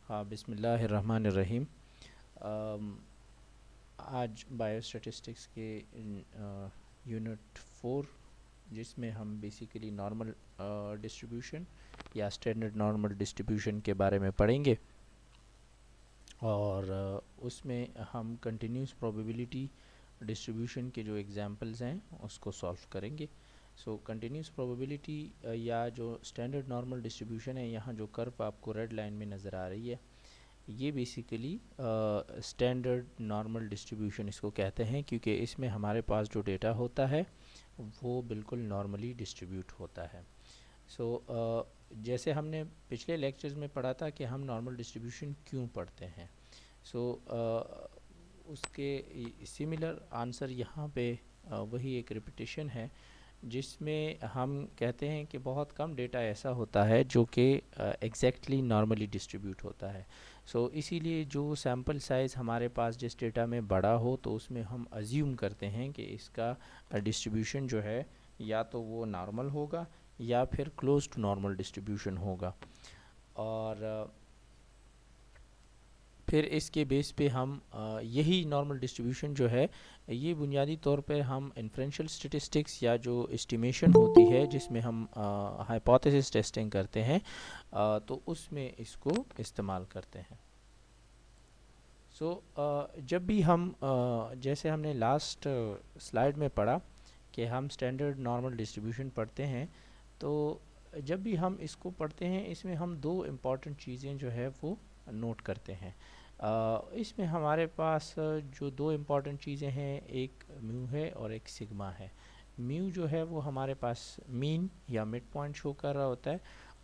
हाँ, बिस्मिल्लाहिर्रहमानिर्रहीम। अम, आज बायोस्टैटिस्टिक्स के यूनिट 4, जिसमें हम बेसिकली नॉर्मल डिस्ट्रीब्यूशन या स्टैंडर्ड नॉर्मल डिस्ट्रीब्यूशन के बारे में पढ़ेंगे। और उसमें हम कंटिन्यूस प्रोबेबिलिटी डिस्ट्रीब्यूशन के जो एग्जांपल्स हैं उसको सॉल्व करेंगे। सो कंटिन्यूस प्रोबेबिलिटी या जो स्टैंडर्ड नॉर्मल डिस्ट्रीब्यूशन है, यहाँ जो कर्व आपको रेड लाइन में नज़र आ रही है, ये बेसिकली स्टैंडर्ड नॉर्मल डिस्ट्रीब्यूशन इसको कहते हैं, क्योंकि इसमें हमारे पास जो डेटा होता है वो बिल्कुल नॉर्मली डिस्ट्रीब्यूट होता है। जैसे हमने पिछले लेक्चर्स में पढ़ा था कि हम नॉर्मल डिस्ट्रीब्यूशन क्यों पढ़ते हैं। उसके सिमिलर आंसर यहाँ पे वही एक रिपीटिशन है, जिसमें हम कहते हैं कि बहुत कम डेटा ऐसा होता है जो कि एग्जैक्टली नॉर्मली डिस्ट्रीब्यूट होता है। इसीलिए जो सैम्पल साइज़ हमारे पास जिस डेटा में बड़ा हो, तो उसमें हम अज्यूम करते हैं कि इसका डिस्ट्रीब्यूशन जो है या तो वो नॉर्मल होगा या फिर क्लोज टू नॉर्मल डिस्ट्रीब्यूशन होगा। और फिर इसके बेस पे हम यही नॉर्मल डिस्ट्रीब्यूशन जो है, ये बुनियादी तौर पे हम इन्फ्रेंशियल स्टैटिस्टिक्स या जो एस्टिमेशन होती है जिसमें हम हाइपोथेसिस टेस्टिंग करते हैं, तो उसमें इसको इस्तेमाल करते हैं। जब भी हम जैसे हमने लास्ट स्लाइड में पढ़ा कि हम स्टैंडर्ड नॉर्मल डिस्ट्रीब्यूशन पढ़ते हैं, तो जब भी हम इसको पढ़ते हैं इसमें हम दो इम्पॉर्टेंट चीज़ें जो है वो नोट करते हैं। इसमें हमारे पास जो दो इम्पॉर्टेंट चीज़ें हैं, एक म्यू है और एक सिग्मा है। म्यू जो है वो हमारे पास मीन या मिड पॉइंट शो कर रहा होता है,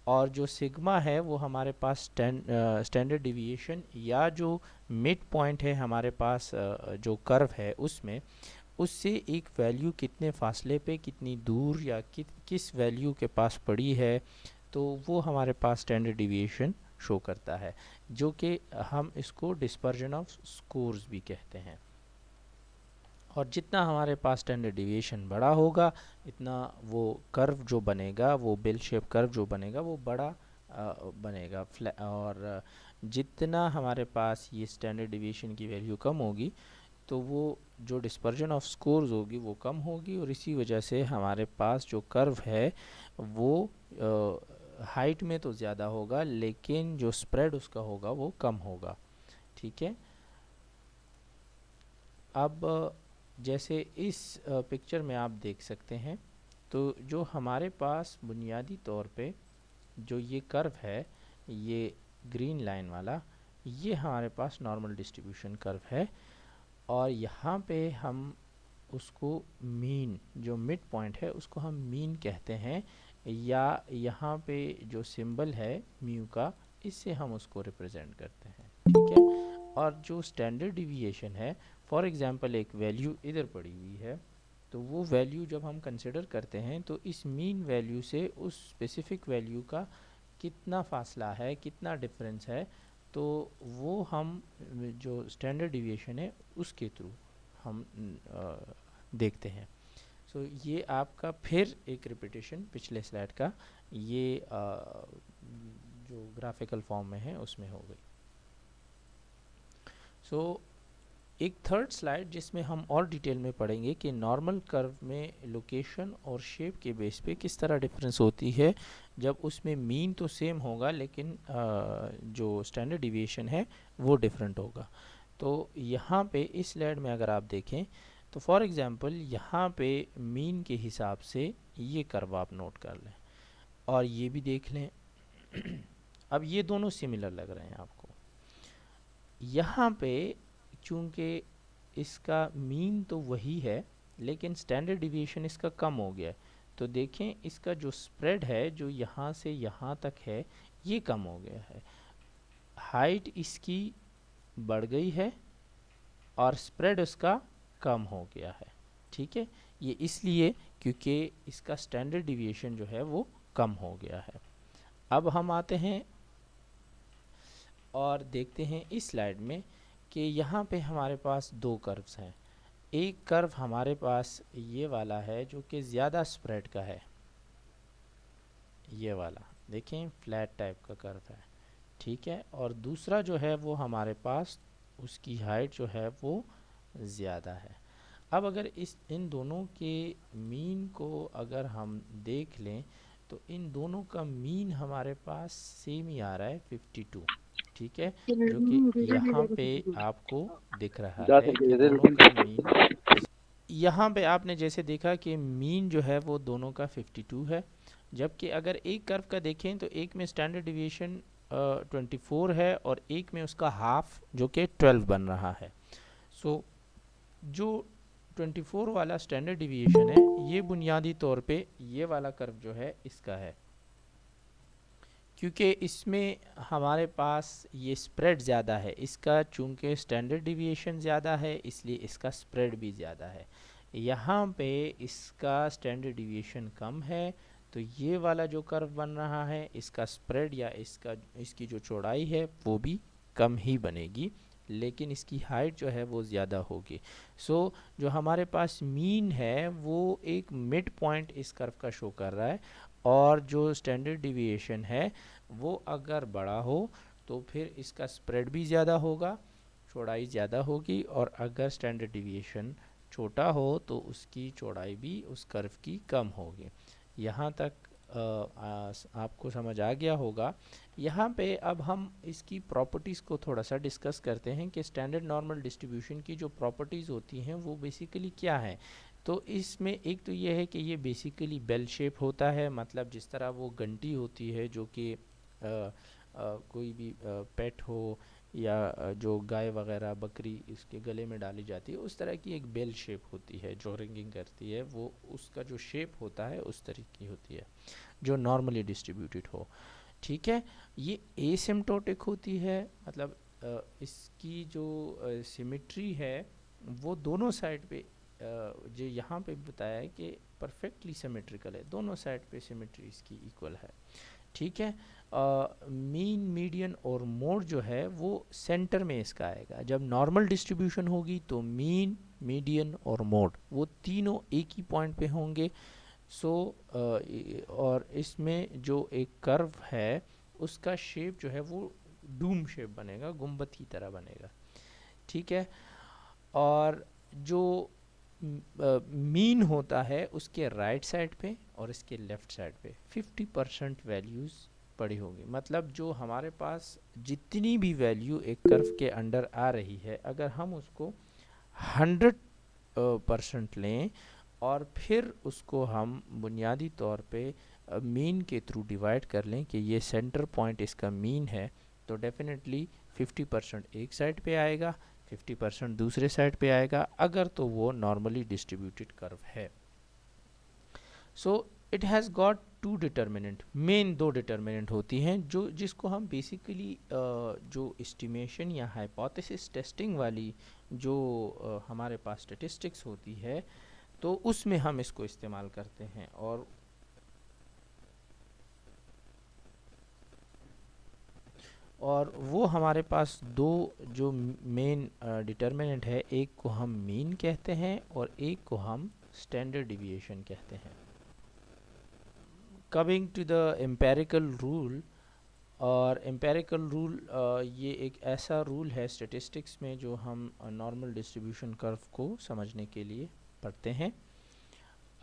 और जो सिग्मा है वो हमारे पास स्टैंडर्ड डिविएशन या जो मिड पॉइंट है हमारे पास जो कर्व है उसमें, उससे एक वैल्यू कितने फासले पे, कितनी दूर या किस वैल्यू के पास पड़ी है, तो वो हमारे पास स्टैंडर्ड डिविएशन शो करता है, जो कि हम इसको डिस्पर्जन ऑफ स्कोर्स भी कहते हैं। और जितना हमारे पास स्टैंडर्ड डिविएशन बड़ा होगा, इतना वो कर्व जो बनेगा, वो बेल शेप कर्व जो बनेगा वो बड़ा बनेगा। और जितना हमारे पास ये स्टैंडर्ड डिविएशन की वैल्यू कम होगी, तो वो जो डिस्पर्जन ऑफ स्कोर्स होगी वो कम होगी, और इसी वजह से हमारे पास जो कर्व है वो हाइट में तो ज़्यादा होगा, लेकिन जो स्प्रेड उसका होगा वो कम होगा। ठीक है। अब जैसे इस पिक्चर में आप देख सकते हैं, तो जो हमारे पास बुनियादी तौर पे जो ये कर्व है, ये ग्रीन लाइन वाला, ये हमारे पास नॉर्मल डिस्ट्रीब्यूशन कर्व है। और यहाँ पे हम उसको मीन, जो मिड पॉइंट है उसको हम मीन कहते हैं, या यहाँ पे जो सिंबल है म्यू का, इससे हम उसको रिप्रेजेंट करते हैं। ठीक है। और जो स्टैंडर्ड डिविएशन है, फॉर एग्जांपल एक वैल्यू इधर पड़ी हुई है, तो वो वैल्यू जब हम कंसिडर करते हैं तो इस मीन वैल्यू से उस स्पेसिफिक वैल्यू का कितना फासला है, कितना डिफरेंस है, तो वो हम जो स्टैंडर्ड डिविएशन है उसके थ्रू हम देखते हैं। ये आपका फिर एक रिपीटेशन पिछले स्लाइड का, ये जो ग्राफिकल फॉर्म में है उसमें हो गई। एक थर्ड स्लाइड जिसमें हम और डिटेल में पढ़ेंगे कि नॉर्मल कर्व में लोकेशन और शेप के बेस पे किस तरह डिफरेंस होती है, जब उसमें मीन तो सेम होगा लेकिन जो स्टैंडर्ड डिविएशन है वो डिफरेंट होगा। तो यहाँ पे इस स्लाइड में अगर आप देखें, तो फॉर एग्जांपल यहाँ पे मीन के हिसाब से ये कर्व आप नोट कर लें और ये भी देख लें। अब ये दोनों सिमिलर लग रहे हैं आपको। यहाँ पे चूँकि इसका मीन तो वही है, लेकिन स्टैंडर्ड डिविएशन इसका कम हो गया है, तो देखें इसका जो स्प्रेड है जो यहाँ से यहाँ तक है ये कम हो गया है। हाइट इसकी बढ़ गई है और स्प्रेड उसका कम हो गया है। ठीक है। ये इसलिए क्योंकि इसका स्टैंडर्ड डिविएशन जो है वो कम हो गया है। अब हम आते हैं और देखते हैं इस स्लाइड में कि यहाँ पे हमारे पास दो कर्व्स हैं। एक कर्व हमारे पास ये वाला है जो कि ज़्यादा स्प्रेड का है, ये वाला देखें फ्लैट टाइप का कर्व है। ठीक है, और दूसरा जो है वो हमारे पास उसकी हाइट जो है वो ज़्यादा है। अब अगर इस इन दोनों के मीन को अगर हम देख लें तो इन दोनों का मीन हमारे पास सेम ही आ रहा है 52, ठीक है, जो कि यहाँ पे आपको दिख रहा जा है कि सकते दोनों का थे। मीन यहाँ पे आपने जैसे देखा कि मीन जो है वो दोनों का 52 है। जबकि अगर एक कर्व का देखें तो एक में स्टैंडर्ड डिविएशन 24 है और एक में उसका हाफ जो कि 12 बन रहा है। सो जो 24 वाला स्टैंडर्ड डिविएशन है ये बुनियादी तौर पे ये वाला कर्व जो है इसका है, क्योंकि इसमें हमारे पास ये स्प्रेड ज़्यादा है, इसका चूंकि स्टैंडर्ड डिविएशन ज़्यादा है इसलिए इसका स्प्रेड भी ज़्यादा है। यहाँ पे इसका स्टैंडर्ड डिविएशन कम है तो ये वाला जो कर्व बन रहा है इसका स्प्रेड या इसकी जो चौड़ाई है वो भी कम ही बनेगी, लेकिन इसकी हाइट जो है वो ज़्यादा होगी। सो जो हमारे पास मीन है वो एक मिड पॉइंट इस कर्व का शो कर रहा है, और जो स्टैंडर्ड डिविएशन है वो अगर बड़ा हो तो फिर इसका स्प्रेड भी ज़्यादा होगा, चौड़ाई ज़्यादा होगी, और अगर स्टैंडर्ड डिविएशन छोटा हो तो उसकी चौड़ाई भी उस कर्व की कम होगी। यहाँ तक आपको समझ आ गया होगा। यहाँ पे अब हम इसकी प्रॉपर्टीज़ को थोड़ा सा डिस्कस करते हैं कि स्टैंडर्ड नॉर्मल डिस्ट्रीब्यूशन की जो प्रॉपर्टीज़ होती हैं वो बेसिकली क्या है। तो इसमें एक तो ये है कि ये बेसिकली बेल शेप होता है, मतलब जिस तरह वो घंटी होती है जो कि कोई भी पेट हो या जो गाय वगैरह बकरी इसके गले में डाली जाती है उस तरह की एक बेल शेप होती है जो रिंगिंग करती है, वो उसका जो शेप होता है उस तरह की होती है जो नॉर्मली डिस्ट्रीब्यूटेड हो। ठीक है, ये एसिम्प्टोटिक होती है, मतलब इसकी जो सिमेट्री है वो दोनों साइड पे जो यहाँ पे बताया है कि परफेक्टली सिमेट्रिकल है, दोनों साइड पे सिमेट्री इसकी इक्वल है। ठीक है, मीन मीडियन और मोड जो है वो सेंटर में इसका आएगा। जब नॉर्मल डिस्ट्रीब्यूशन होगी तो मीन मीडियन और मोड वो तीनों एक ही पॉइंट पे होंगे। सो और इसमें जो एक कर्व है उसका शेप जो है वो डूम शेप बनेगा, गुंबद की तरह बनेगा। ठीक है, और जो मीन होता है उसके राइट साइड पे और इसके लेफ़्ट साइड पे 50% वैल्यूज़ पड़ी होगी, मतलब जो हमारे पास जितनी भी वैल्यू एक कर्व के अंडर आ रही है अगर हम उसको 100% लें और फिर उसको हम बुनियादी तौर पे मीन के थ्रू डिवाइड कर लें कि ये सेंटर पॉइंट इसका मीन है, तो डेफिनेटली 50% एक साइड पे आएगा, 50% दूसरे साइड पे आएगा, अगर तो वो नॉर्मली डिस्ट्रीब्यूटेड कर्व है। So it has got two determinant, main दो डिटर्मिनेंट होती हैं जो जिसको हम बेसिकली जो एस्टिमेशन या हाइपोथेसिस टेस्टिंग वाली जो हमारे पास स्टेटिस्टिक्स होती है तो उसमें हम इसको इस्तेमाल करते हैं। और वो हमारे पास दो जो मेन डिटर्मिनेंट है, एक को हम मीन कहते हैं और एक को हम स्टैंडर्ड डिविएशन कहते हैं। Coming to the empirical rule, और एम्पेरिकल रूल ये एक ऐसा रूल है स्टैटिस्टिक्स में जो हम नॉर्मल डिस्ट्रीब्यूशन कर्व को समझने के लिए पढ़ते हैं।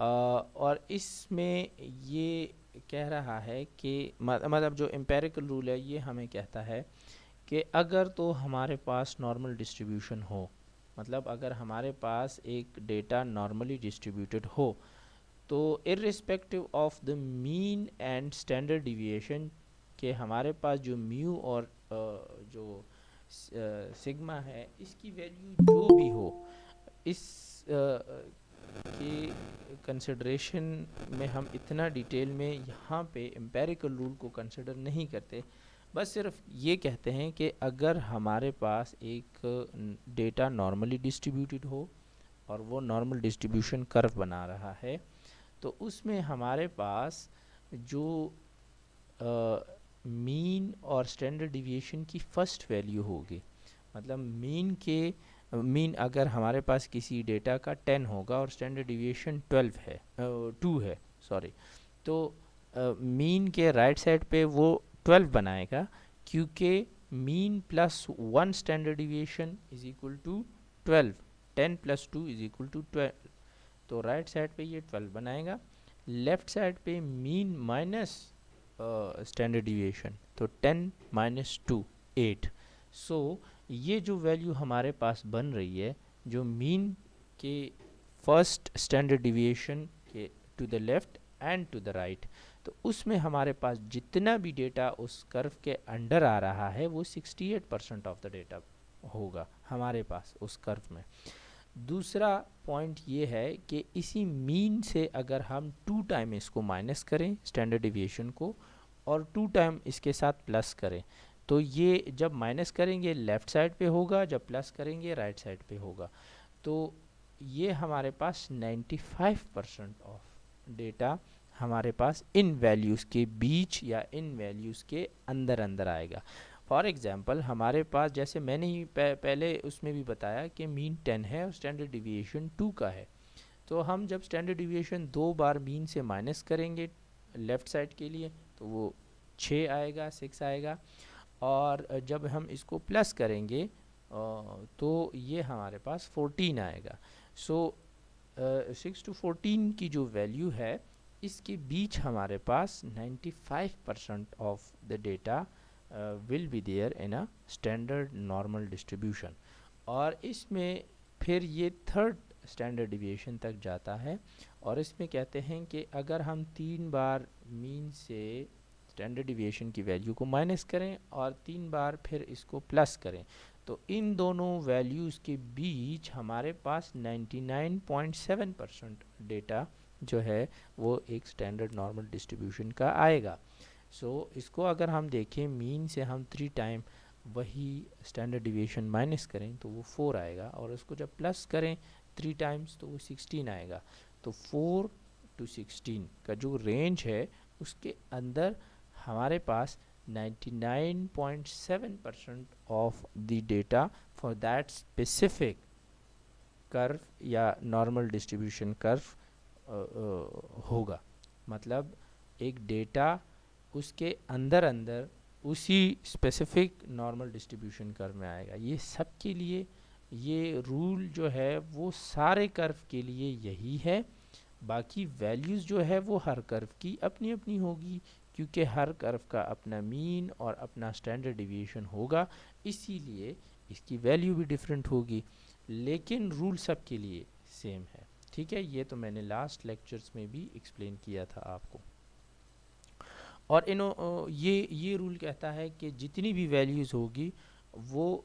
और इसमें ये कह रहा है कि मतलब जो एम्पेरिकल रूल है ये हमें कहता है कि अगर तो हमारे पास नॉर्मल डिस्ट्रीब्यूशन हो, मतलब अगर हमारे पास एक डेटा नॉर्मली डिस्ट्रीब्यूटेड हो तो irrespective of the mean and standard deviation के हमारे पास जो म्यू और जो सिग्मा है इसकी वैल्यू जो भी हो, इस के कंसिडरेशन में हम इतना डिटेल में यहाँ पे एम्पेरिकल रूल को कंसिडर नहीं करते, बस सिर्फ ये कहते हैं कि अगर हमारे पास एक डेटा नॉर्मली डिस्ट्रीब्यूटेड हो और वो नॉर्मल डिस्ट्रीब्यूशन कर्व बना रहा है तो उसमें हमारे पास जो मीन और स्टैंडर्ड डिविएशन की फर्स्ट वैल्यू होगी, मतलब मीन अगर हमारे पास किसी डेटा का 10 होगा और स्टैंडर्ड डिविएशन 2 है सॉरी, तो मीन के राइट साइड पे वो 12 बनाएगा, क्योंकि mean plus 1 standard deviation is equal to 12, 10 plus 2 is equal to 12, तो राइट साइड पे ये 12 बनाएगा। लेफ्ट साइड पे मीन माइनस स्टैंडर्ड डिविएशन, तो 10 माइनस 2 8। सो ये जो वैल्यू हमारे पास बन रही है, जो मीन के फर्स्ट स्टैंडर्ड डिविएशन के to the left and to the right, तो उसमें हमारे पास जितना भी डेटा उस कर्व के अंडर आ रहा है वो 68% ऑफ द डेटा होगा हमारे पास उस कर्व में। दूसरा पॉइंट ये है कि इसी मीन से अगर हम 2 टाइम इसको माइनस करें स्टैंडर्ड डिविएशन को, और 2 टाइम इसके साथ प्लस करें, तो ये जब माइनस करेंगे लेफ़्ट साइड पे होगा, जब प्लस करेंगे राइट साइड पे होगा। तो ये हमारे पास 95% ऑफ डेटा हमारे पास इन वैल्यूज़ के बीच या इन वैल्यूज़ के अंदर अंदर आएगा। फॉर एग्ज़ाम्पल हमारे पास, जैसे मैंने ही पहले उसमें भी बताया कि मीन 10 है और स्टैंडर्ड डिविएशन 2 का है, तो हम जब स्टैंडर्ड डिविएशन 2 बार मीन से माइनस करेंगे लेफ़्ट साइड के लिए तो वो 6 आएगा, 6 आएगा, और जब हम इसको प्लस करेंगे तो ये हमारे पास 14 आएगा। सो 6 to 14 की जो वैल्यू है, इसके बीच हमारे पास 95% of the data will be there in a standard normal distribution. और इसमें फिर ये थर्ड स्टैंडर्ड डिविएशन तक जाता है, और इसमें कहते हैं कि अगर हम 3 बार मीन से स्टैंडर्ड डिविएशन की वैल्यू को माइनस करें और 3 बार फिर इसको प्लस करें, तो इन दोनों वैल्यूज़ के बीच हमारे पास 99.7% डेटा जो है वो एक स्टैंडर्ड नॉर्मल डिस्ट्रीब्यूशन का आएगा। सो इसको अगर हम देखें, मीन से हम 3 टाइम वही स्टैंडर्ड डिविएशन माइनस करें तो वो 4 आएगा, और उसको जब प्लस करें 3 टाइम्स तो वो 16 आएगा। तो 4 to 16 का जो रेंज है उसके अंदर हमारे पास 99.7% of the data for that specific curve या नॉर्मल डिस्ट्रीब्यूशन कर्व होगा। मतलब एक डेटा उसके अंदर अंदर उसी स्पेसिफिक नॉर्मल डिस्ट्रीब्यूशन कर्व में आएगा। ये सब के लिए ये रूल जो है वो सारे कर्व के लिए यही है। बाकी वैल्यूज़ जो है वो हर कर्व की अपनी अपनी होगी, क्योंकि हर कर्व का अपना मीन और अपना स्टैंडर्ड डिविएशन होगा, इसीलिए इसकी वैल्यू भी डिफरेंट होगी, लेकिन रूल सब के लिए सेम है। ठीक है, ये तो मैंने लास्ट लेक्चर्स में भी एक्सप्लेन किया था आपको। और ये रूल कहता है कि जितनी भी वैल्यूज़ होगी वो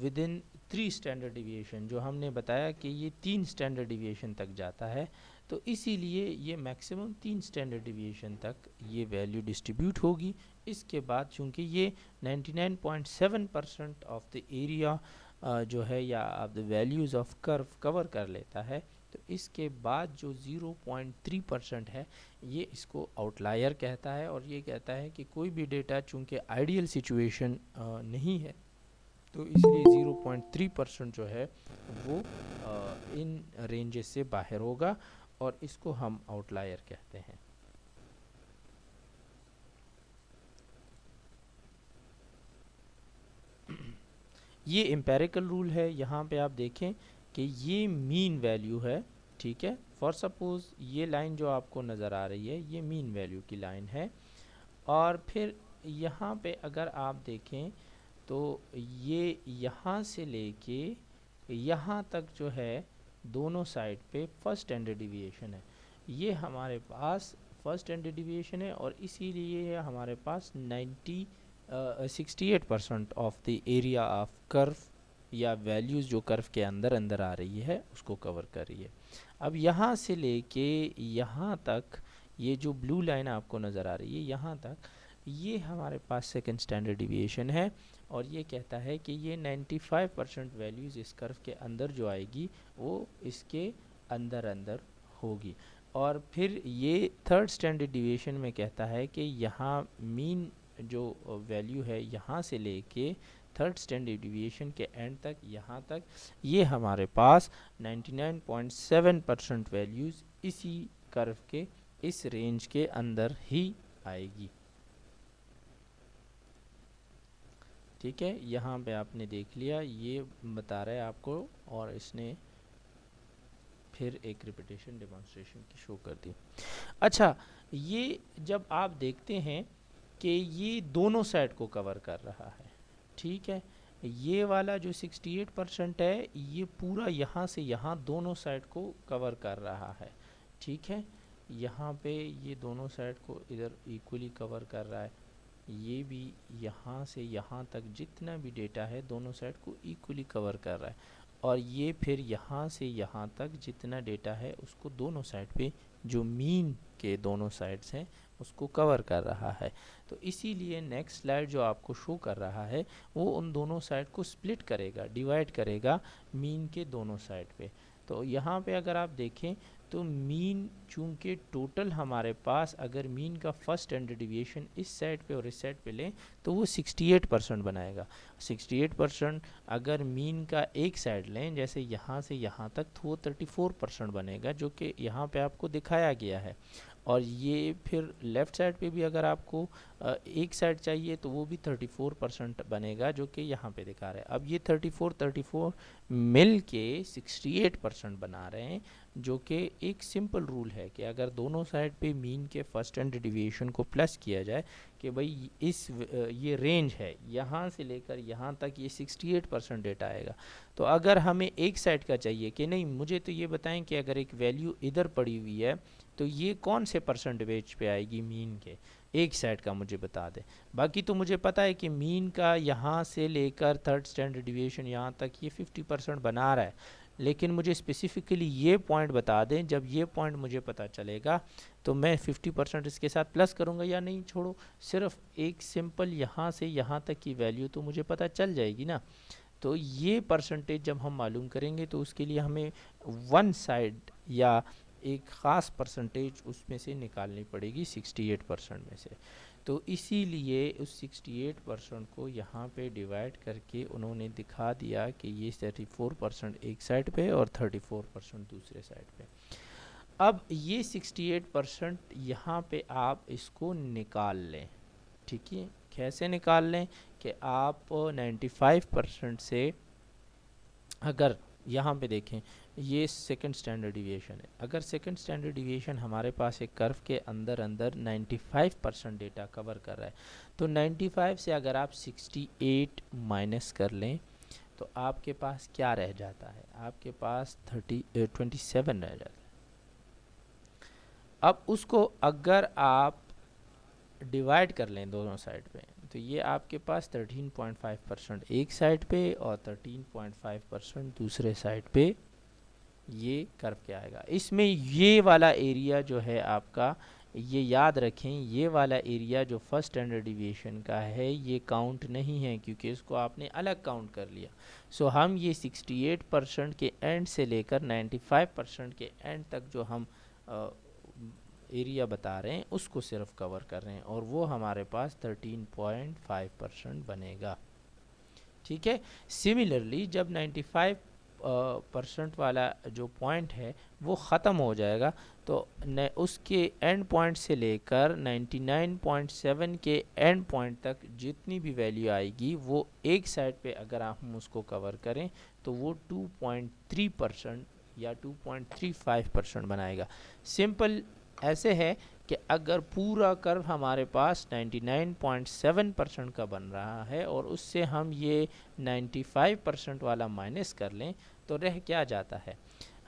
विद इन 3 स्टैंडर्ड डिविएशन, जो हमने बताया कि ये 3 स्टैंडर्ड डिविएशन तक जाता है, तो इसीलिए ये मैक्सिमम 3 स्टैंडर्ड डिविएशन तक ये वैल्यू डिस्ट्रीब्यूट होगी। इसके बाद चूँकि ये 99.7% ऑफ द एरिया जो है या of the values of curve cover कर लेता है, तो इसके बाद जो 0.3% है ये इसको आउटलायर कहता है, और ये कहता है कि कोई भी डेटा चूँकि आइडियल सिचुएशन नहीं है, तो इसलिए 0.3% जो है वो इन रेंजेस से बाहर होगा, और इसको हम आउटलायर कहते हैं। ये एम्पेरिकल रूल है। यहाँ पे आप देखें कि ये मीन वैल्यू है, ठीक है। फॉर सपोज़ ये लाइन जो आपको नज़र आ रही है ये मीन वैल्यू की लाइन है, और फिर यहाँ पे अगर आप देखें तो ये यहाँ से लेके यहाँ तक जो है दोनों साइड पे फर्स्ट स्टैंडर्ड डिविएशन है। ये हमारे पास फर्स्ट स्टैंडर्ड डिविएशन है, और इसीलिए हमारे पास 68% of the area of curve या वैल्यूज़ जो कर्व के अंदर अंदर आ रही है उसको कवर कर रही है। अब यहाँ से लेके यहाँ तक ये जो ब्लू लाइन आपको नज़र आ रही है यहाँ तक, ये हमारे पास सेकंड स्टैंडर्ड डिविएशन है, और ये कहता है कि ये 95% वैल्यूज़ इस कर्व के अंदर जो आएगी वो इसके अंदर अंदर होगी। और फिर ये थर्ड स्टैंडर्ड डिविएशन में कहता है कि यहाँ मीन जो वैल्यू है यहाँ से लेके थर्ड स्टैंडर्ड डिविएशन के एंड तक यहाँ तक, ये हमारे पास 99.7% वैल्यूज़ इसी कर्व के इस रेंज के अंदर ही आएगी। ठीक है, यहाँ पे आपने देख लिया, ये बता रहा है आपको, और इसने फिर एक रिपीटेशन डेमोन्स्ट्रेशन की शो कर दी। अच्छा, ये जब आप देखते हैं कि ये दोनों साइड को कवर कर रहा है, ठीक है, ये वाला जो 68% है ये पूरा यहाँ से यहाँ दोनों साइड को कवर कर रहा है, ठीक है, यहाँ पे ये दोनों साइड को इधर इक्वली कवर कर रहा है, ये भी यहाँ से यहाँ तक जितना भी डेटा है दोनों साइड को इक्वली कवर कर रहा है, और ये फिर यहाँ से यहाँ तक जितना डेटा है उसको दोनों साइड पे जो मीन के दोनों साइड्स हैं उसको कवर कर रहा है। तो इसीलिए नेक्स्ट स्लाइड जो आपको शो कर रहा है वो उन दोनों साइड को स्प्लिट करेगा, डिवाइड करेगा मीन के दोनों साइड पे। तो यहाँ पे अगर आप देखें तो मीन चूँकि टोटल हमारे पास अगर मीन का फर्स्ट स्टैंडर्ड डिविएशन इस साइड पे और इस साइड पे लें तो वो 68% बनाएगा। 68% अगर मीन का एक साइड लें जैसे यहाँ से यहाँ तक तो वो 34% बनेगा, जो कि यहाँ पे आपको दिखाया गया है। और ये फिर लेफ़्ट साइड पे भी अगर आपको एक साइड चाहिए तो वो भी 34% बनेगा, जो कि यहाँ पे दिखा रहा है। अब ये 34 मिल के 68% बना रहे हैं, जो कि एक सिंपल रूल है कि अगर दोनों साइड पे मीन के फर्स्ट स्टैंडर्ड डिविएशन को प्लस किया जाए कि भाई ये रेंज है यहाँ से लेकर यहाँ तक ये 68% डेटा आएगा। तो अगर हमें एक साइड का चाहिए कि नहीं, मुझे तो ये बताएं कि अगर एक वैल्यू इधर पड़ी हुई है तो ये कौन से परसेंटेज पे आएगी मीन के, एक साइड का मुझे बता दें। बाकी तो मुझे पता है कि मीन का यहाँ से लेकर थर्ड स्टैंडर्ड डिविएशन यहाँ तक ये 50% बना रहा है, लेकिन मुझे स्पेसिफिकली ये पॉइंट बता दें। जब ये पॉइंट मुझे पता चलेगा तो मैं 50% इसके साथ प्लस करूँगा या नहीं, छोड़ो, सिर्फ एक सिंपल यहाँ से यहाँ तक की वैल्यू तो मुझे पता चल जाएगी ना। तो ये परसेंटेज जब हम मालूम करेंगे तो उसके लिए हमें वन साइड या एक ख़ास परसेंटेज उसमें से निकालनी पड़ेगी 68% में से। तो इसीलिए उस 68% को यहाँ पे डिवाइड करके उन्होंने दिखा दिया कि ये 34% एक साइड पे और 34% दूसरे साइड पे। अब ये 68% यहाँ पे आप इसको निकाल लें, ठीक है। कैसे निकाल लें कि आप 95% से, अगर यहाँ पे देखें ये सेकंड स्टैंडर्ड डिविएशन है, अगर सेकंड स्टैंडर्ड डिविएशन हमारे पास एक कर्व के अंदर अंदर 95% डेटा कवर कर रहा है, तो 95 से अगर आप 68 माइनस कर लें तो आपके पास क्या रह जाता है, आपके पास 27 रह जाता है। अब उसको अगर आप डिवाइड कर लें दोनों साइड पे तो ये आपके पास 13.5% एक साइड पे और 13.5% दूसरे साइड पे ये कर्व क्या आएगा। इसमें ये वाला एरिया जो है आपका, ये याद रखें, ये वाला एरिया जो फर्स्ट स्टैंडर्ड डिविएशन का है ये काउंट नहीं है क्योंकि इसको आपने अलग काउंट कर लिया। सो हम ये 68% के एंड से लेकर 95% के एंड तक जो हम एरिया बता रहे हैं उसको सिर्फ कवर कर रहे हैं, और वो हमारे पास 13.5% बनेगा, ठीक है। सिमिलरली जब 95% वाला जो पॉइंट है वो ख़त्म हो जाएगा तो उसके एंड पॉइंट से लेकर 99.7 के एंड पॉइंट तक जितनी भी वैल्यू आएगी वो एक साइड पे अगर हम उसको कवर करें तो वो 2.3% या 2.35% बनाएगा। सिंपल ऐसे है कि अगर पूरा कर्व हमारे पास 99.7% का बन रहा है और उससे हम ये 95% वाला माइनस कर लें तो रह क्या जाता है,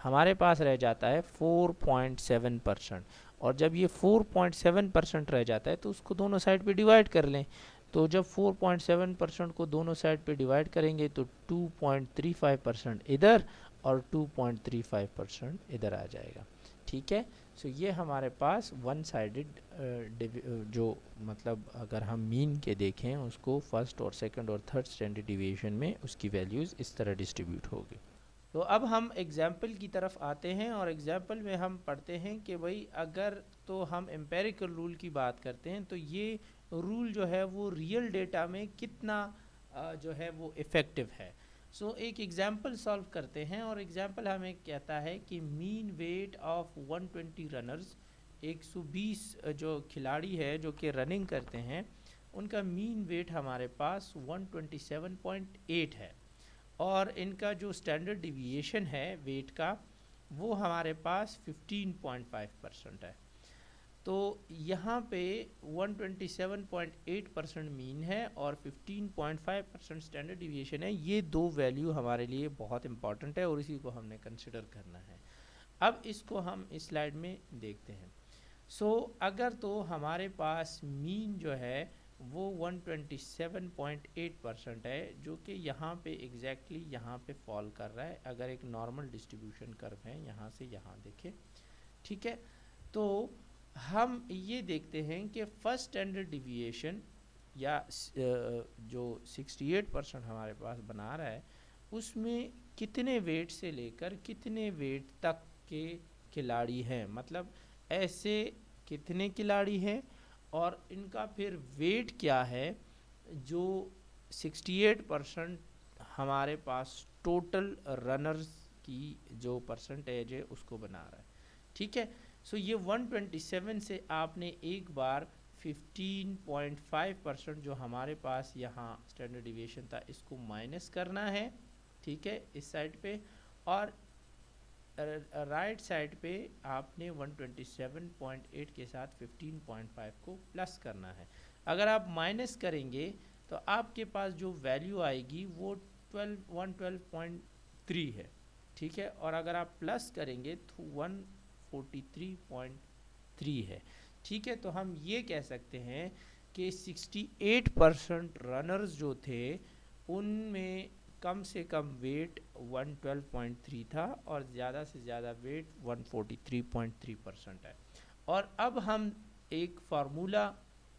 हमारे पास रह जाता है 4.7%। और जब ये 4.7% रह जाता है तो उसको दोनों साइड पे डिवाइड कर लें। तो जब 4.7% को दोनों साइड पे डिवाइड करेंगे तो 2.35% इधर और 2.35% इधर आ जाएगा, ठीक है। सो ये हमारे पास वन साइडेड जो मतलब अगर हम मीन के देखें उसको फर्स्ट और सेकंड और थर्ड स्टैंडर्ड डिवीजन में उसकी वैल्यूज़ इस तरह डिस्ट्रीब्यूट होगी। तो अब हम एग्जाम्पल की तरफ आते हैं और एग्जाम्पल में हम पढ़ते हैं कि भाई अगर तो हम एम्पेरिकल रूल की बात करते हैं तो ये रूल जो है वो रियल डेटा में कितना जो है वो इफ़ेक्टिव है। सो एक एग्जाम्पल सॉल्व करते हैं और एग्जाम्पल हमें कहता है कि मीन वेट ऑफ 120 रनर्स, 120 जो खिलाड़ी है जो कि रनिंग करते हैं उनका मीन वेट हमारे पास 127.8 है, और इनका जो स्टैंडर्ड डिविएशन है वेट का वो हमारे पास 15.5% है। तो यहाँ पे 127.8% मीन है और 15.5% स्टैंडर्ड डिविएशन है। ये दो वैल्यू हमारे लिए बहुत इंपॉर्टेंट है और इसी को हमने कंसिडर करना है। अब इसको हम इस स्लाइड में देखते हैं। अगर तो हमारे पास मीन जो है वो 127.8% है, जो कि यहाँ पे एग्जैक्टली यहाँ पे फॉल कर रहा है। अगर एक नॉर्मल डिस्ट्रीब्यूशन कर्व है यहाँ से यहाँ देखें, ठीक है, तो हम ये देखते हैं कि फर्स्ट स्टैंडर्ड डिविएशन या जो 68% हमारे पास बना रहा है उसमें कितने वेट से लेकर कितने वेट तक के खिलाड़ी हैं, मतलब ऐसे कितने खिलाड़ी हैं और इनका फिर वेट क्या है जो 68% हमारे पास टोटल रनर्स की जो परसेंटेज है उसको बना रहा है। ठीक है, ये 127 से आपने एक बार 15.5% जो हमारे पास यहाँ स्टैंडर्ड डिविएशन था इसको माइनस करना है, ठीक है, इस साइड पे, और राइट साइड पे आपने 127.8 के साथ 15.5 को प्लस करना है। अगर आप माइनस करेंगे तो आपके पास जो वैल्यू आएगी वो 112.3 है, ठीक है, और अगर आप प्लस करेंगे तो 143.3 है, ठीक है। तो हम ये कह सकते हैं कि 68% रनर्स जो थे उनमें कम से कम वेट 112.3 था और ज़्यादा से ज़्यादा वेट 143.3% है। और अब हम एक फार्मूला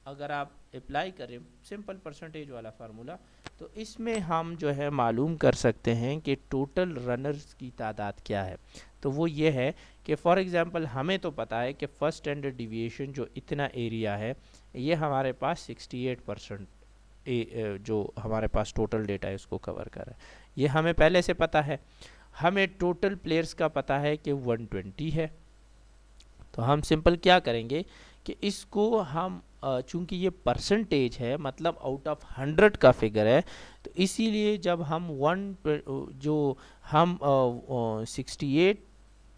अगर आप अप्लाई करें, सिंपल परसेंटेज वाला फार्मूला, तो इसमें हम जो है मालूम कर सकते हैं कि टोटल रनर्स की तादाद क्या है। तो वो ये है कि फॉर एग्जांपल हमें तो पता है कि फर्स्ट स्टैंडर्ड डिविएशन जो इतना एरिया है ये हमारे पास 68% जो हमारे पास टोटल डेटा है उसको कवर कर रहा है, ये हमें पहले से पता है। हमें टोटल प्लेयर्स का पता है कि 120 है। तो हम सिंपल क्या करेंगे कि इसको हम चूंकि ये परसेंटेज है मतलब आउट ऑफ 100 का फिगर है, तो इसीलिए जब हम 68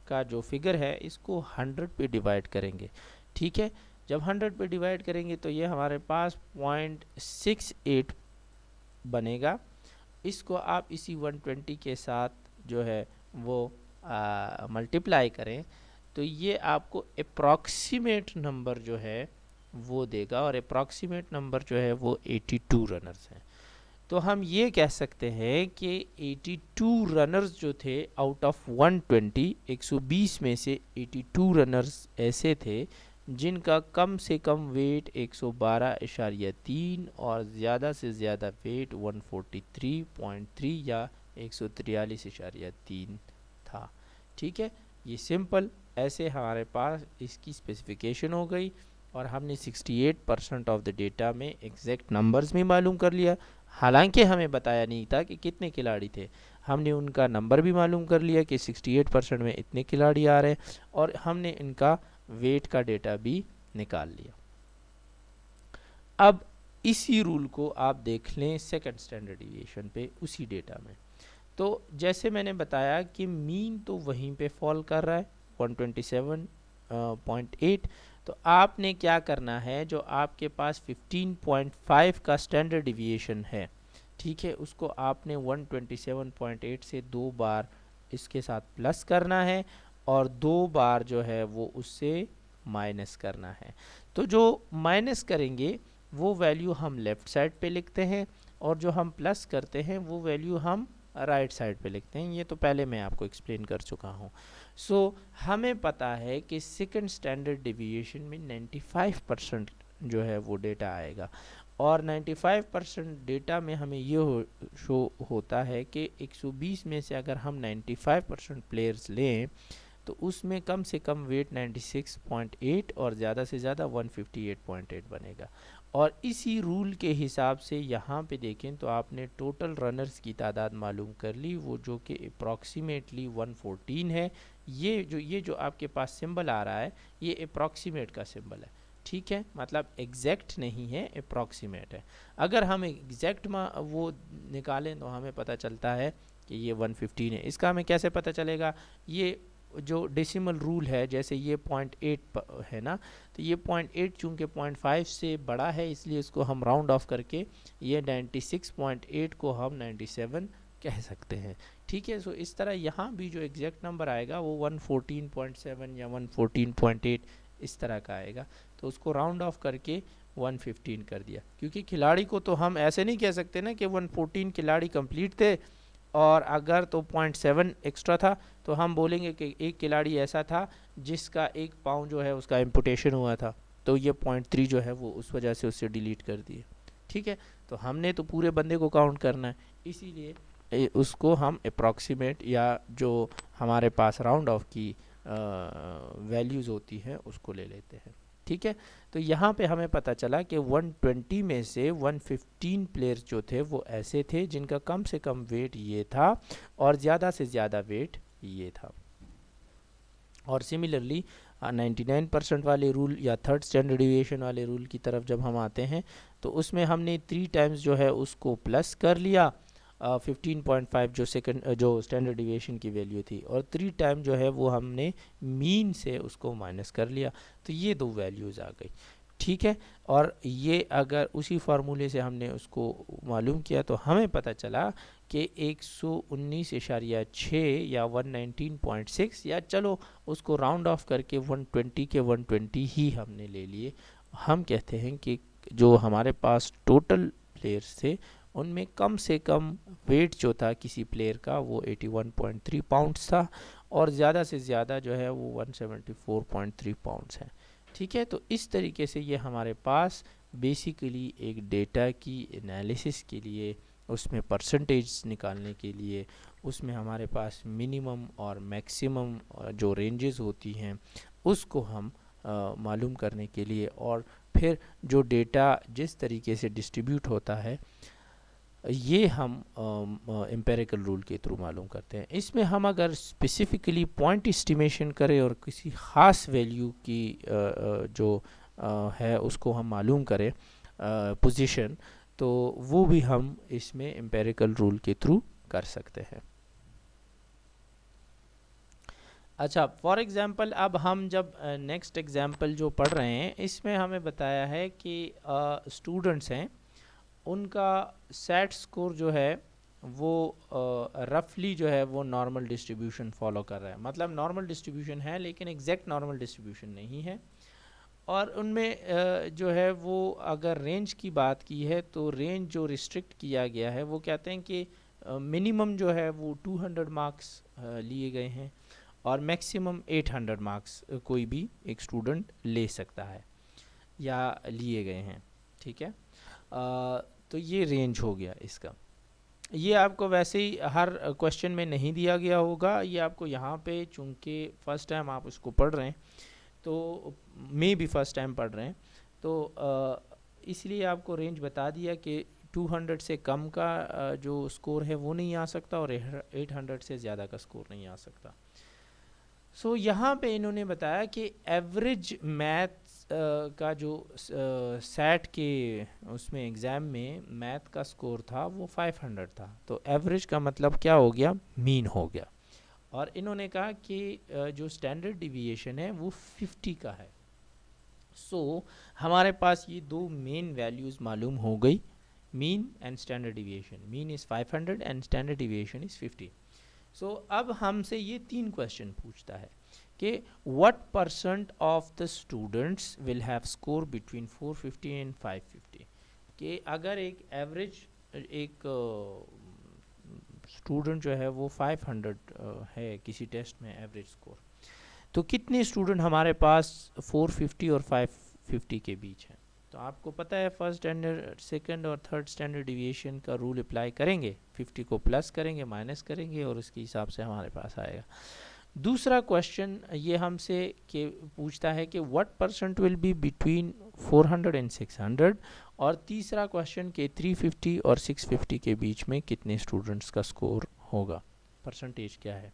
का जो फिगर है इसको 100 पे डिवाइड करेंगे, ठीक है। जब 100 पे डिवाइड करेंगे तो ये हमारे पास 0.68 बनेगा। इसको आप इसी 120 के साथ जो है वो मल्टीप्लाई करें तो ये आपको अप्रॉक्सीमेट नंबर जो है वो देगा, और अप्रॉक्सीमेट नंबर जो है वो 82 रनर्स हैं। तो हम ये कह सकते हैं कि 82 रनर्स जो थे आउट ऑफ 120, 120 में से 82 रनर्स ऐसे थे जिनका कम से कम वेट 112.3 और ज़्यादा से ज़्यादा वेट 143.3 या 143.3 था, ठीक है। ये सिंपल ऐसे हमारे पास इसकी स्पेसिफिकेशन हो गई और हमने 68% ऑफ द डेटा में एग्जैक्ट नंबर्स भी मालूम कर लिया। हालांकि हमें बताया नहीं था कि कितने खिलाड़ी थे, हमने उनका नंबर भी मालूम कर लिया कि 68% में इतने खिलाड़ी आ रहे हैं, और हमने इनका वेट का डेटा भी निकाल लिया। अब इसी रूल को आप देख लें सेकंड स्टैंडर्ड डिविएशन पे उसी डेटा में। तो जैसे मैंने बताया कि मीन तो वहीं पे फॉल कर रहा है 127.8, तो आपने क्या करना है, जो आपके पास 15.5 का स्टैंडर्ड डिविएशन है, ठीक है, उसको आपने 127.8 से 2 बार इसके साथ प्लस करना है और 2 बार जो है वो उससे माइनस करना है। तो जो माइनस करेंगे वो वैल्यू हम लेफ़्ट साइड पे लिखते हैं और जो हम प्लस करते हैं वो वैल्यू हम राइट साइड पे लिखते हैं। ये तो पहले मैं आपको एक्सप्लेन कर चुका हूँ। हमें पता है कि सेकंड स्टैंडर्ड डिविएशन में 95% जो है वो डेटा आएगा, और 95% डेटा में हमें ये शो होता है कि 120 में से अगर हम 95% प्लेयर्स लें तो उसमें कम से कम वेट 96.8 और ज़्यादा से ज़्यादा 158.8 बनेगा। और इसी रूल के हिसाब से यहाँ पे देखें तो आपने टोटल रनर्स की तादाद मालूम कर ली, वो जो कि अप्रॉक्सीमेटली 114 है। ये जो आपके पास सिंबल आ रहा है ये अप्रॉक्सीमेट का सिंबल है, ठीक है, मतलब एग्जैक्ट नहीं है, अप्रॉक्सीमेट है। अगर हम एग्जैक्ट वो निकालें तो हमें पता चलता है कि ये 115 है। इसका हमें कैसे पता चलेगा? ये जो डेसिमल रूल है, जैसे ये 0.8 है ना, तो ये 0.8 चूँकि 0.5 से बड़ा है, इसलिए इसको हम राउंड ऑफ करके ये 96.8 को हम 97 कह सकते हैं। ठीक है, सो इस तरह यहाँ भी जो एग्जैक्ट नंबर आएगा वो 114.7 या 114.8 इस तरह का आएगा। तो उसको राउंड ऑफ करके 115 कर दिया, क्योंकि खिलाड़ी को तो हम ऐसे नहीं कह सकते ना कि 114 खिलाड़ी कंप्लीट थे और अगर तो 0.7 एक्स्ट्रा था तो हम बोलेंगे कि एक खिलाड़ी ऐसा था जिसका 1 पाउंड जो है उसका इम्पुटेशन हुआ था, तो ये 0.3 जो है वो उस वजह से उससे डिलीट कर दिए। ठीक है, तो हमने तो पूरे बंदे को काउंट करना है, इसीलिए उसको हम अप्रॉक्सीमेट या जो हमारे पास राउंड ऑफ की वैल्यूज़ होती हैं उसको ले लेते हैं। ठीक है, तो यहाँ पे हमें पता चला कि 120 में से 115 प्लेयर्स जो थे वो ऐसे थे जिनका कम से कम वेट ये था और ज़्यादा से ज़्यादा वेट ये था। और सिमिलरली 99% वाले रूल या थर्ड स्टैंडर्ड डिविएशन वाले रूल की तरफ जब हम आते हैं तो उसमें हमने 3 टाइम्स जो है उसको प्लस कर लिया 15.5 जो जो स्टैंडर्ड डिविएशन की वैल्यू थी, और 3 टाइम जो है वो हमने मीन से उसको माइनस कर लिया, तो ये 2 वैल्यूज़ आ गई। ठीक है, और ये अगर उसी फार्मूले से हमने उसको मालूम किया तो हमें पता चला कि 119.6 या 119.6 या चलो उसको राउंड ऑफ करके 120 के 120 ही हमने ले लिए। हम कहते हैं कि जो हमारे पास टोटल प्लेयर्स थे उनमें कम से कम वेट जो था किसी प्लेयर का वो 81.3 पाउंड्स था और ज़्यादा से ज़्यादा जो है वो 174.3 पाउंड्स है। ठीक है, तो इस तरीके से ये हमारे पास बेसिकली एक डेटा की एनालिसिस के लिए, उसमें परसेंटेज निकालने के लिए, उसमें हमारे पास मिनिमम और मैक्सिमम जो रेंजेस होती हैं उसको हम मालूम करने के लिए, और फिर जो डेटा जिस तरीके से डिस्ट्रीब्यूट होता है ये हम एम्पेरिकल रूल के थ्रू मालूम करते हैं। इसमें हम अगर स्पेसिफिकली पॉइंट एस्टिमेशन करें और किसी ख़ास वैल्यू की जो है उसको हम मालूम करें पोजीशन, तो वो भी हम इसमें एम्पेरिकल रूल के थ्रू कर सकते हैं। अच्छा, फॉर एग्ज़ाम्पल अब हम जब नेक्स्ट एग्ज़ाम्पल जो पढ़ रहे हैं इसमें हमें बताया है कि स्टूडेंट्स हैं उनका सेट स्कोर जो है वो रफली जो है वो नॉर्मल डिस्ट्रीब्यूशन फॉलो कर रहा है, मतलब नॉर्मल डिस्ट्रीब्यूशन है लेकिन एग्जैक्ट नॉर्मल डिस्ट्रीब्यूशन नहीं है। और उनमें जो है वो अगर रेंज की बात की है तो रेंज जो रिस्ट्रिक्ट किया गया है वो कहते हैं कि मिनिमम जो है वो 200 मार्क्स लिए गए हैं और मैक्सिमम 800 मार्क्स कोई भी एक स्टूडेंट ले सकता है या लिए गए हैं। ठीक है, तो ये रेंज हो गया इसका। ये आपको वैसे ही हर क्वेश्चन में नहीं दिया गया होगा, ये आपको यहाँ पे चूँकि फ़र्स्ट टाइम आप उसको पढ़ रहे हैं तो मे भी फ़र्स्ट टाइम पढ़ रहे हैं तो इसलिए आपको रेंज बता दिया कि 200 से कम का जो स्कोर है वो नहीं आ सकता और 800 से ज़्यादा का स्कोर नहीं आ सकता। सो यहाँ पे इन्होंने बताया कि एवरेज मैथ का जो सेट के उसमें एग्ज़ाम में मैथ का स्कोर था वो 500 था, तो एवरेज का मतलब क्या हो गया, मीन हो गया। और इन्होंने कहा कि जो स्टैंडर्ड डिविएशन है वो 50 का है। सो हमारे पास ये 2 मेन वैल्यूज़ मालूम हो गई, mean and standard deviation. Mean is 500 and standard deviation is 50। सो अब हमसे ये 3 क्वेश्चन पूछता है कि what % of the students will have score between 450 and 550, कि अगर एक एवरेज एक स्टूडेंट जो है वो 500 है किसी टेस्ट में एवरेज स्कोर, तो कितने स्टूडेंट हमारे पास 450 और 550 के बीच हैं। तो आपको पता है फर्स्ट स्टैंडर्ड, सेकंड और थर्ड स्टैंडर्ड डिविएशन का रूल अप्लाई करेंगे, 50 को प्लस करेंगे, माइनस करेंगे और उसके हिसाब से हमारे पास आएगा। दूसरा क्वेश्चन ये हमसे के पूछता है कि what % will be between 400 and 600, और तीसरा क्वेश्चन के 350 और 650 के बीच में कितने स्टूडेंट्स का स्कोर होगा, परसेंटेज क्या है।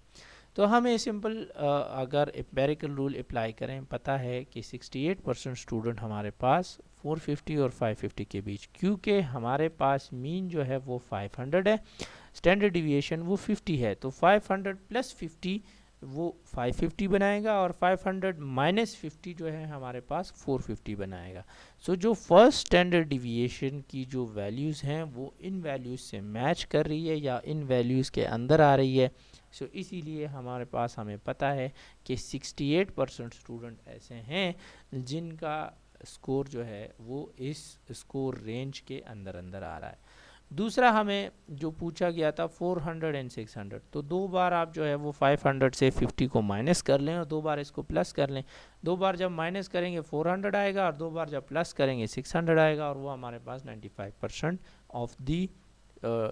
तो हमें सिंपल अगर एम्पेरिकल रूल अप्लाई करें, पता है कि 68% स्टूडेंट हमारे पास 450 और 550 के बीच, क्योंकि हमारे पास मीन जो है वो 500 है, स्टैंडर्ड डिविएशन वो 50 है, तो 500 प्लस 50 वो 550 बनाएगा और 500 माइनस 50 जो है हमारे पास 450 बनाएगा। सो जो फर्स्ट स्टैंडर्ड डिविएशन की जो वैल्यूज़ हैं वो इन वैल्यूज़ से मैच कर रही है या इन वैल्यूज़ के अंदर आ रही है। सो इसीलिए हमारे पास हमें पता है कि 68% स्टूडेंट ऐसे हैं जिनका स्कोर जो है वो इस स्कोर रेंज के अंदर अंदर आ रहा है। दूसरा हमें जो पूछा गया था 400 एंड 600, तो दो बार आप जो है वो 500 से 50 को माइनस कर लें और दो बार इसको प्लस कर लें। दो बार जब माइनस करेंगे 400 आएगा और दो बार जब प्लस करेंगे 600 आएगा, और वो हमारे पास 95% ऑफ दी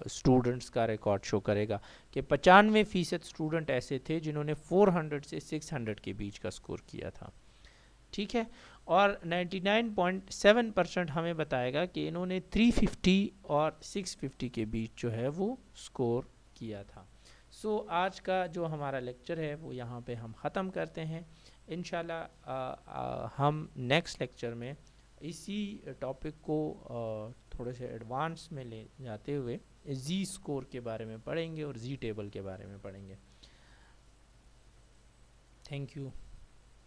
स्टूडेंट्स का रिकॉर्ड शो करेगा कि 95% स्टूडेंट ऐसे थे जिन्होंने 400 से 600 के बीच का स्कोर किया था। ठीक है, और 99.7% हमें बताएगा कि इन्होंने 350 और 650 के बीच जो है वो स्कोर किया था। सो आज का जो हमारा लेक्चर है वो यहाँ पे हम ख़त्म करते हैं। इंशाल्लाह हम नेक्स्ट लेक्चर में इसी टॉपिक को थोड़े से एडवांस में ले जाते हुए जी स्कोर के बारे में पढ़ेंगे और जी टेबल के बारे में पढ़ेंगे। Thank you.